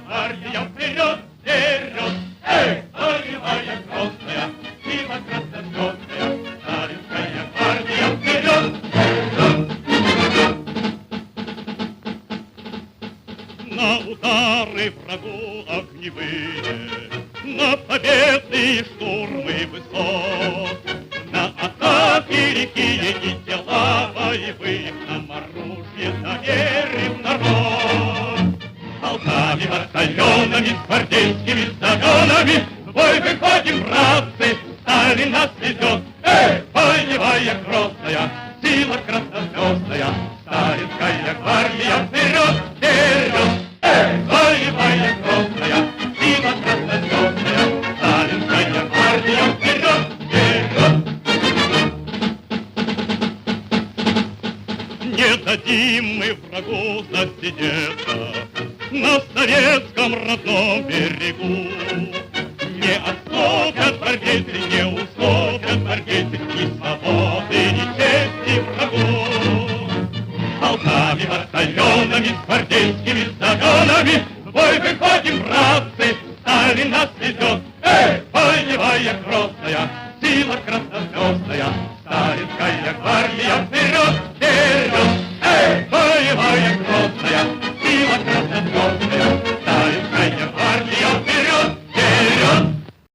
гвардия, вперед, вперед! Эй, боевая грозная, сила краснозвездная, Сталинская гвардия, вперед, вперед! На удары врагу огневые, на победные штурмы высот, на атаки лихие и дела боевые, нам оружие доверим народ. Полками, батальонами, с гвардейскими знаменами в бой выходим, братцы, Сталин нас ведет. Эй, боевая грозная, сила краснозвездная, Сталинская гвардия, вперед, вперед! Эй, боевая грозная, сила краснозвездная, Сталинская гвардия, вперед, вперед! Не дадим мы врагу засидеться на советском родном берегу. Не отступят гвардейцы, не уступят гвардейцы ни свободы, ни чести врагу. Полками, батальонами, с гвардейскими знаменами в бой выходим, братцы, Сталин нас ведет. Эй, боевая грозная, сила краснозвездная, Сталинская гвардия, вперед!